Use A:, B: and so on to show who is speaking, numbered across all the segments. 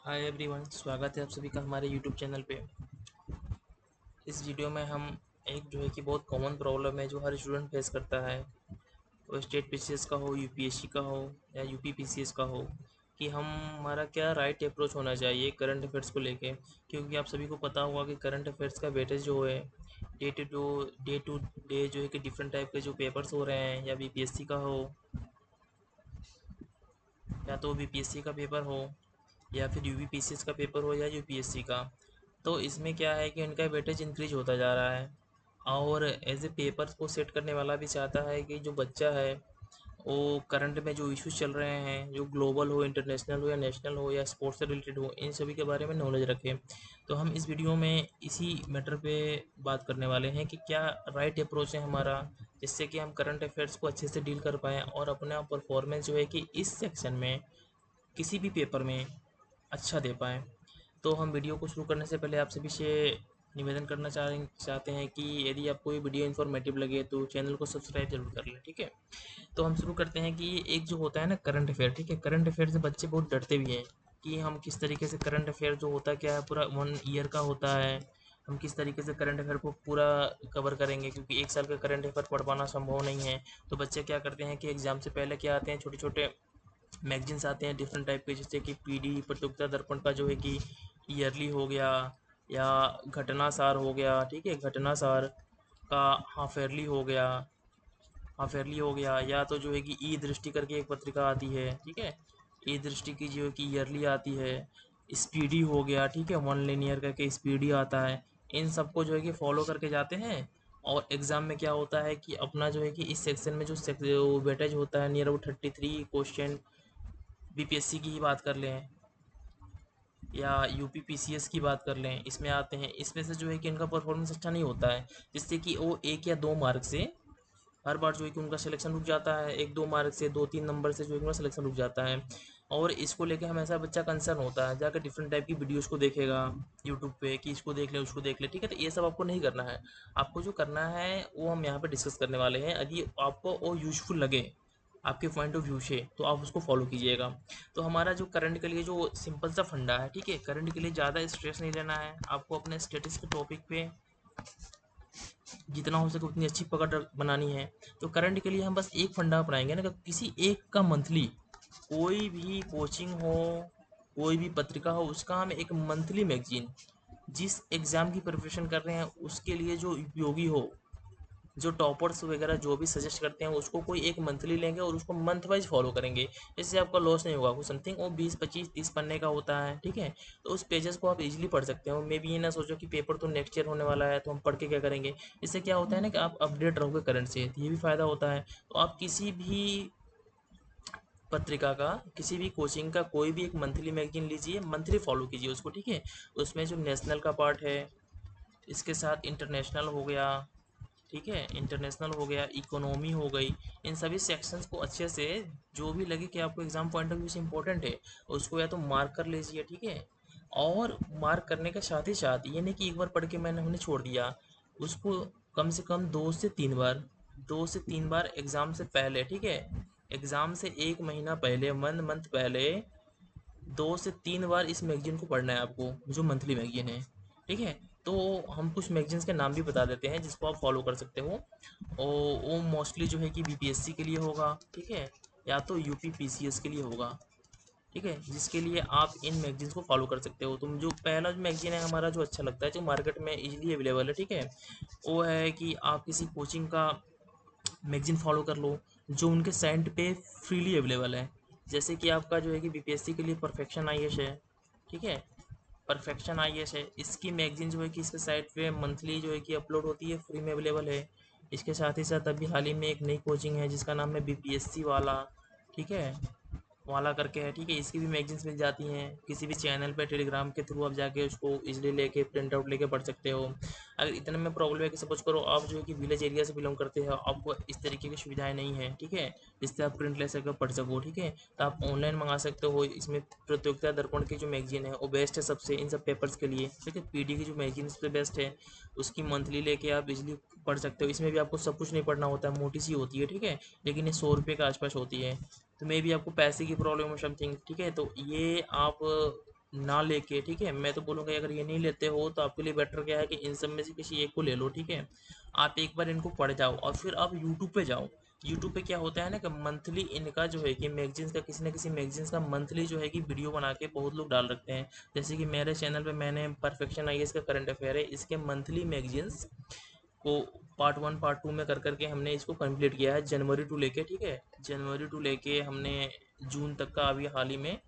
A: Hi everyone, स्वागत है आप सभी का हमारे यूट्यूब चैनल पे। इस वीडियो में हम एक जो है कि बहुत कॉमन प्रॉब्लम है जो हर स्टूडेंट फेस करता है, वो स्टेट पीसीएस का हो, यूपीएससी का हो या यूपी पीसीएस का हो, कि हमारा क्या राइट अप्रोच होना चाहिए करंट अफेयर्स को लेके। क्योंकि आप सभी को पता होगा कि करंट अफेयर्स का वेटेज जो है डे टू डे जो है कि डिफरेंट टाइप के जो पेपर्स हो रहे हैं, या बीपीएससी का हो, या तो बीपीएससी का पेपर हो, या फिर यूपीपीसीएस का पेपर हो, या यूपीएससी का। तो इसमें क्या है कि उनका वेटेज इंक्रीज होता जा रहा है। और एज ए पेपर को सेट करने वाला भी चाहता है कि जो बच्चा है वो करंट में जो इश्यूज चल रहे हैं, जो ग्लोबल हो, इंटरनेशनल हो या नेशनल हो या स्पोर्ट्स से रिलेटेड हो, इन सभी के बारे में नॉलेज रखें। तो हम इस वीडियो में इसी मैटर पे बात करने वाले हैं कि क्या राइट अप्रोच है हमारा, जिससे कि हम करंट अफेयर्स को अच्छे से डील कर पाएँ और अपना परफॉर्मेंस जो है कि इस सेक्शन में किसी भी पेपर में अच्छा दे पाएँ। तो हम वीडियो को शुरू करने से पहले आप सभी से निवेदन करना चाहते हैं कि यदि आपको ये वीडियो इन्फॉर्मेटिव लगे तो चैनल को सब्सक्राइब जरूर कर लें, ठीक है। तो हम शुरू करते हैं कि एक जो होता है ना करंट अफेयर, ठीक है, करंट अफेयर से बच्चे बहुत डरते भी हैं कि हम किस तरीके से करंट अफेयर जो होता है क्या है, पूरा 1 ईयर का होता है, हम किस तरीके से करंट अफेयर को पूरा कवर करेंगे, क्योंकि एक साल का करंट अफेयर पढ़ पाना संभव नहीं है। तो बच्चे क्या करते हैं कि एग्जाम से पहले क्या आते हैं, छोटे छोटे मैगजीन्स आते हैं डिफरेंट टाइप के, जैसे कि पीडी प्रतियोगिता दर्पण का जो है कि ईयरली हो गया, या घटना सार हो गया, ठीक है, घटना सार का हाफ ईयरली हो गया, हाफ ईयरली हो गया, या तो जो है कि ई दृष्टि करके एक पत्रिका आती है, ठीक है, ई दृष्टि की जो है कि ईयरली आती है। स्पीडी हो गया, ठीक है, वन लिनियर करके स्पीडी आता है। इन सबको जो है कि फॉलो करके जाते हैं। और एग्ज़ाम में क्या होता है कि अपना जो है कि इस सेक्शन में जो वेटेज होता है, नियर अबाउट 33 क्वेश्चन बीपीएससी की ही बात कर लें या यूपी पीसीएस की बात कर लें, इसमें आते हैं। इसमें से जो है कि इनका परफॉर्मेंस अच्छा नहीं होता है, जिससे कि वो 1 या 2 मार्क से हर बार जो है कि उनका सिलेक्शन रुक जाता है, 1-2 मार्क से, 2-3 नंबर से जो है कि उनका सिलेक्शन रुक जाता है। और इसको लेके हमेशा बच्चा कंसर्न होता है, जाकर डिफरेंट टाइप की वीडियोस को देखेगा यूट्यूब पे कि इसको देख ले, उसको देख ले, ठीक है। तो ये सब आपको नहीं करना है। आपको जो करना है वो हम यहाँ पे डिस्कस करने वाले हैं। यदि आपको वो यूजफुल लगे आपके पॉइंट ऑफ व्यू से, तो आप उसको फॉलो कीजिएगा। तो हमारा जो करंट के लिए जो सिंपल सा फंडा है, ठीक है, करंट के लिए ज़्यादा स्ट्रेस नहीं लेना है। आपको अपने स्टेटस के टॉपिक पे जितना हो सके उतनी अच्छी पकड़ बनानी है। तो करंट के लिए हम बस एक फंडा अपनाएंगे ना, कि किसी एक का मंथली, कोई भी कोचिंग हो, कोई भी पत्रिका हो, उसका हम एक मंथली मैगजीन जिस एग्ज़ाम की प्रिपरेशन कर रहे हैं उसके लिए जो उपयोगी हो, जो टॉपर्स वगैरह जो भी सजेस्ट करते हैं उसको कोई एक मंथली लेंगे और उसको मंथ वाइज फॉलो करेंगे। इससे आपका लॉस नहीं होगा। कुछ समथिंग वो 20-25-30 पन्ने का होता है, ठीक है। तो उस पेजेस को आप इजीली पढ़ सकते हो। मे भी ये ना सोचो कि पेपर तो नेक्स्ट ईयर होने वाला है तो हम पढ़ के क्या करेंगे। इससे क्या होता है ना कि आप अपडेट रहोगे करंट से, तो ये भी फ़ायदा होता है। तो आप किसी भी पत्रिका का, किसी भी कोचिंग का कोई भी एक मंथली मैगजीन लीजिए, मंथली फॉलो कीजिए उसको, ठीक है। उसमें जो नेशनल का पार्ट है, इसके साथ इंटरनेशनल हो गया, ठीक है, इंटरनेशनल हो गया, इकोनॉमी हो गई, इन सभी सेक्शंस को अच्छे से, जो भी लगे कि आपको एग्जाम पॉइंट ऑफ व्यू से इंपॉर्टेंट है, उसको या तो मार्क कर लीजिए, ठीक है। और मार्क करने के साथ ही साथ ये नहीं कि एक बार पढ़ के हमने छोड़ दिया उसको। कम से कम 2 से 3 बार, 2 से 3 बार एग्ज़ाम से पहले, ठीक है, एग्ज़ाम से 1 महीना पहले, 1 मंथ पहले 2 से 3 बार इस मैगजीन को पढ़ना है आपको, जो मंथली मैगजीन है, ठीक है। तो हम कुछ मैगजीन्स के नाम भी बता देते हैं जिसको आप फॉलो कर सकते हो। और वो मोस्टली जो है कि बीपीएससी के लिए होगा, ठीक है, या तो यूपी पीसीएस के लिए होगा, ठीक है, जिसके लिए आप इन मैगजीन्स को फॉलो कर सकते हो। तुम जो पहला जो मैगजीन है हमारा, जो अच्छा लगता है, जो मार्केट में इजीली अवेलेबल है, ठीक है, वो है कि आप किसी कोचिंग का मैगजीन फॉलो कर लो जो उनके साइट पे फ्रीली अवेलेबल है। जैसे कि आपका जो है कि बीपीएससी के लिए परफेक्शन आईएएस है, ठीक है, परफेक्शन आईएएस है। इसकी मैगजीन जो है कि इसके साइट पे मंथली जो है कि अपलोड होती है, फ्री में अवेलेबल है। इसके साथ ही साथ अभी हाल ही में एक नई कोचिंग है जिसका नाम है बीपीएससी वाला, ठीक है, वाला करके है, ठीक है। इसकी भी मैगजीन्स मिल जाती हैं किसी भी चैनल पे, टेलीग्राम के थ्रू आप जाके उसको इजीली लेके प्रिंट आउट लेके पढ़ सकते हो। अगर इतने में प्रॉब्लम है कि सपोज करो आप जो है कि विलेज एरिया से बिलोंग करते हो, आपको इस तरीके की सुविधाएं नहीं है, ठीक है, जिससे आप प्रिंट ले सको, पढ़ सको, ठीक है, तो आप ऑनलाइन मंगा सकते हो। इसमें प्रतियोगिता दर्पण की जो मैगजीन है वो बेस्ट है सबसे इन सब पेपर्स के लिए, ठीक है। पीडी की जो मैगजीन सबसे बेस्ट है, उसकी मंथली लेके आप इजीली पढ़ सकते हो। इसमें भी आपको सब कुछ नहीं पढ़ना होता है, मोटी सी होती है, ठीक है, लेकिन ये 100 रुपये के आसपास होती है। तो मे भी आपको पैसे की प्रॉब्लम हो समथिंग, ठीक है, तो ये आप ना लेके, ठीक है, मैं तो बोलूँगा अगर ये नहीं लेते हो तो आपके लिए बेटर क्या है कि इन सब में से किसी एक को ले लो, ठीक है। आप एक बार इनको पढ़ जाओ और फिर आप यूट्यूब पे जाओ। यूट्यूब पे क्या होता है ना कि मंथली इनका जो है कि मैगजीन्स का, किसी न किसी मैगजीन्स का मंथली जो है कि वीडियो बना के बहुत लोग डाल रखते हैं। जैसे कि मेरे चैनल पे मैंने परफेक्शन आईएएस का करंट अफेयर है, इसके मंथली मैगजीन्स को पार्ट 1 पार्ट 2 में कर कर के हमने इसको कंप्लीट किया है, जनवरी टू लेके, ठीक है। जनवरी टू लेके हमने जून तक का अभी हाल ही में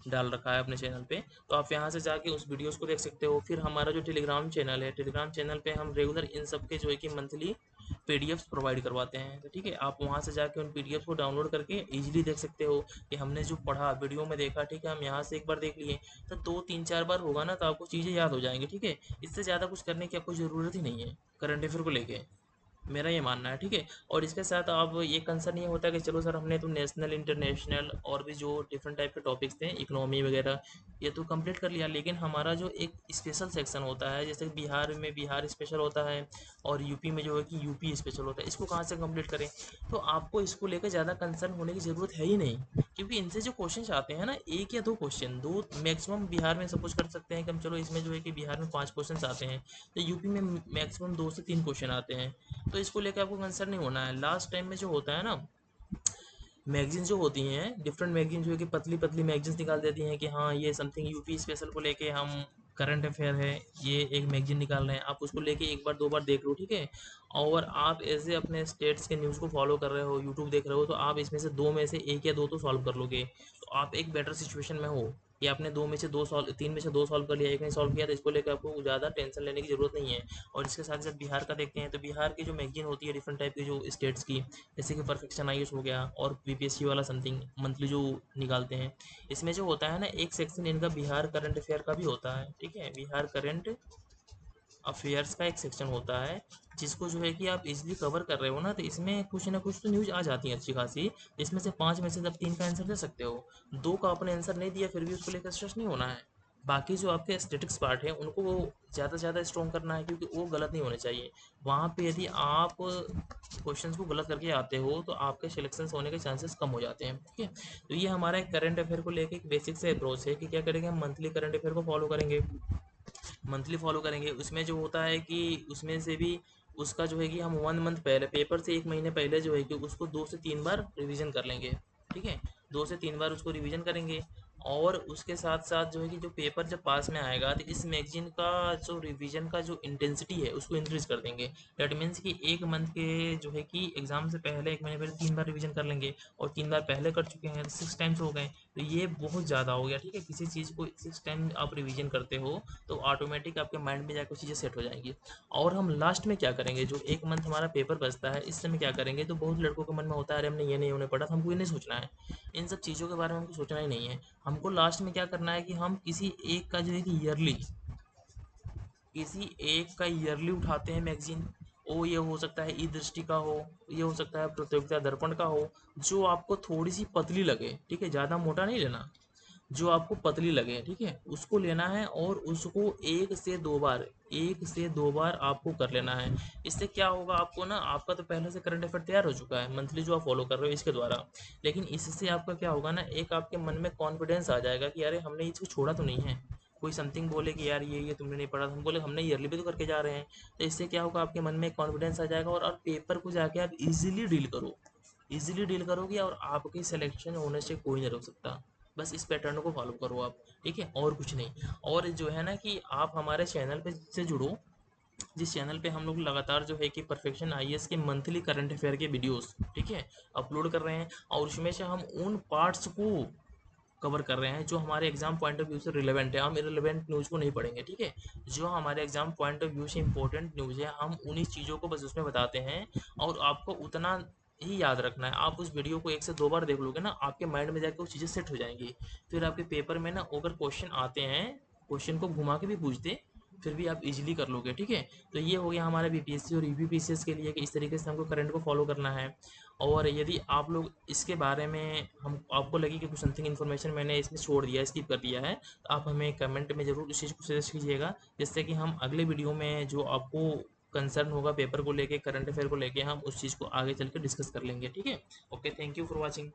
A: डाल रखा है अपने चैनल पे। तो आप यहाँ से जाके उस वीडियोस को देख सकते हो। फिर हमारा जो टेलीग्राम चैनल है, टेलीग्राम चैनल पे हम रेगुलर इन सब के जो है कि मंथली पीडीएफ्स प्रोवाइड करवाते हैं, तो ठीक है, आप वहाँ से जाके उन पीडीएफ को डाउनलोड करके इजीली देख सकते हो कि हमने जो पढ़ा वीडियो में देखा, ठीक है, हम यहाँ से एक बार देख लिए तो 2 3 4 बार होगा ना तो आपको चीज़ें याद हो जाएंगी, ठीक है। इससे ज़्यादा कुछ करने की आपको ज़रूरत ही नहीं है करंट अफेयर को लेके, मेरा ये मानना है, ठीक है। और इसके साथ अब ये कंसर्न ये होता है कि चलो सर हमने तो नेशनल इंटरनेशनल और भी जो डिफरेंट टाइप के टॉपिक्स थे, इकोनॉमी वगैरह, ये तो कंप्लीट कर लिया, लेकिन हमारा जो एक स्पेशल सेक्शन होता है, जैसे बिहार में बिहार स्पेशल होता है और यूपी में जो है कि यूपी स्पेशल होता है, इसको कहाँ से कंप्लीट करें। तो आपको इसको लेकर ज़्यादा कंसर्न होने की ज़रूरत है ही नहीं, क्योंकि इनसे जो क्वेश्चन आते हैं ना, एक या दो क्वेश्चन, दो मैक्सिमम बिहार में सपोज कर सकते हैं कि हम चलो इसमें जो है कि बिहार में 5 क्वेश्चन आते हैं, तो यूपी में मैक्सिमम 2 से 3 क्वेश्चन आते हैं। तो इसको लेकर आपको कंसर्न नहीं होना है। लास्ट टाइम में जो होता है ना, मैगजीन जो होती हैं, डिफरेंट मैगजीन जो है कि पतली पतली मैगजीन्स निकाल देती हैं कि हाँ ये समथिंग यूपी स्पेशल को लेके हम करंट अफेयर है, ये एक मैगजीन निकाल रहे हैं, आप उसको लेके एक बार दो बार देख लो, ठीक है। और आप ऐसे अपने स्टेट्स के न्यूज़ को फॉलो कर रहे हो, यूट्यूब देख रहे हो, तो आप इसमें से दो में से एक या दो तो सॉल्व कर लोगे, तो आप एक बेटर सिचुएशन में हो कि आपने दो में से दो सॉल्व, तीन में से दो सॉल्व कर लिया, एक नहीं सॉल्व किया, तो इसको लेकर आपको ज़्यादा टेंशन लेने की ज़रूरत नहीं है। और इसके साथ साथ बिहार का देखते हैं तो बिहार की जो मैगजीन होती है डिफरेंट टाइप की जो स्टेट्स की, जैसे कि परफेक्शन आईएएस हो गया और बीपीएससी वाला समथिंग मंथली जो निकालते हैं, इसमें जो होता है ना एक सेक्शन इनका बिहार करंट अफेयर का भी होता है, ठीक है, बिहार करंट अफेयर्स का एक सेक्शन होता है, जिसको जो है कि आप इजीली कवर कर रहे हो ना, तो इसमें कुछ ना कुछ तो न्यूज़ आ जाती है अच्छी खासी। इसमें से 5 में से आप 3 का आंसर दे सकते हो, 2 का आपने आंसर नहीं दिया फिर भी उसको लेकर स्ट्रेस नहीं होना है। बाकी जो आपके एस्थेटिक्स पार्ट है उनको वो ज़्यादा से ज़्यादा स्ट्रॉन्ग करना है, क्योंकि वो गलत नहीं होने चाहिए। वहाँ पे यदि आप क्वेश्चंस को गलत करके आते हो तो आपके सिलेक्शन होने के चांसेस कम हो जाते हैं, ठीक है। तो ये हमारा एक करंट अफेयर को लेकर एक बेसिक से अप्रोच है कि क्या करेंगे, हम मंथली करंट अफेयर को फॉलो करेंगे, मंथली फॉलो करेंगे। उसमें जो होता है कि उसमें से भी उसका जो है कि हम 1 मंथ पहले, पेपर से 1 महीने पहले जो है कि उसको 2 से 3 बार रिवीजन कर लेंगे, ठीक है, 2 से 3 बार उसको रिवीजन करेंगे। और उसके साथ साथ जो है कि जो पेपर जब पास में आएगा तो इस मैगजीन का जो रिवीजन का जो इंटेंसिटी है उसको इंक्रीज कर देंगे। दैट मीन्स कि 1 मंथ के जो है कि एग्जाम से पहले 1 महीने पहले 3 बार रिवीजन कर लेंगे, और 3 बार पहले कर चुके हैं तो 6 टाइम्स हो गए। तो ये बहुत ज़्यादा हो गया, ठीक है। किसी चीज़ को 6 टाइम आप रिवीजन करते हो तो ऑटोमेटिक आपके माइंड में जाकर चीज़ें सेट हो जाएंगी। और हम लास्ट में क्या करेंगे, जो 1 मंथ हमारा पेपर बचता है इस समय क्या करेंगे, तो बहुत लड़कों के मन में होता है अरे हमने ये नहीं होने पड़ा, तो हमको ये नहीं सोचना है, इन सब चीज़ों के बारे में हमको सोचना ही नहीं है। हमको लास्ट में क्या करना है कि हम किसी एक का जो है कि ईयरली, किसी एक का ईयरली उठाते हैं मैगजीन। ओ ये हो सकता है ई दृष्टि का हो, ये हो सकता है प्रतियोगिता दर्पण का हो, जो आपको थोड़ी सी पतली लगे, ठीक है, ज़्यादा मोटा नहीं लेना, जो आपको पतली लगे, ठीक है, उसको लेना है और उसको 1 से 2 बार, 1 से 2 बार आपको कर लेना है। इससे क्या होगा आपको ना, आपका तो पहले से करंट अफेयर तैयार हो चुका है मंथली जो आप फॉलो कर रहे हो इसके द्वारा, लेकिन इससे आपका क्या होगा ना, एक आपके मन में कॉन्फिडेंस आ जाएगा कि अरे हमने इसको छोड़ा तो नहीं है। कोई समथिंग बोले कि यार ये तुमने नहीं पढ़ा, तो हम बोले हमने ईयरली भी तो करके जा रहे हैं। तो इससे क्या होगा, आपके मन में एक कॉन्फिडेंस आ जाएगा और आप पेपर को जाके आप इजीली डील करो, इजीली डील करोगे और आपकी सिलेक्शन होने से कोई नहीं रोक सकता। बस इस पैटर्न को फॉलो करो आप, ठीक है, और कुछ नहीं। और जो है ना कि आप हमारे चैनल पे से जुड़ो, जिस चैनल पे हम लोग लगातार जो है कि परफेक्शन आईएएस के मंथली करंट अफेयर के वीडियोस, ठीक है, अपलोड कर रहे हैं, और उसमें से हम उन पार्ट्स को कवर कर रहे हैं जो हमारे एग्जाम पॉइंट ऑफ व्यू से रिलेवेंट है। हम इरेलीवेंट न्यूज़ को नहीं पढ़ेंगे, ठीक है, जो हमारे एग्जाम पॉइंट ऑफ व्यू से इंपॉर्टेंट न्यूज़ है हम उन्हीं चीज़ों को बस उसमें बताते हैं। और आपको उतना ही याद रखना है, आप उस वीडियो को 1 से 2 बार देख लोगे ना, आपके माइंड में जाकर वो चीज़ें सेट हो जाएंगी। फिर आपके पेपर में ना अगर क्वेश्चन आते हैं, क्वेश्चन को घुमा के भी पूछते, फिर भी आप इजीली कर लोगे, ठीक है। तो ये हो गया हमारा बीपीएससी और यूपीपीसीएस के लिए कि इस तरीके से हमको करंट को फॉलो करना है। और यदि आप लोग इसके बारे में, हम आपको लगे कि कुछ समथिंग इन्फॉर्मेशन मैंने इसमें छोड़ दिया, स्किप कर दिया है, तो आप हमें कमेंट में ज़रूर उस चीज़ को सजेस्ट कीजिएगा, जिससे कि हम अगले वीडियो में जो आपको कंसर्न होगा पेपर को लेके, करंट अफेयर को लेके, हम उस चीज़ को आगे चल के डिस्कस कर लेंगे, ठीक है। Okay, thank you for watching.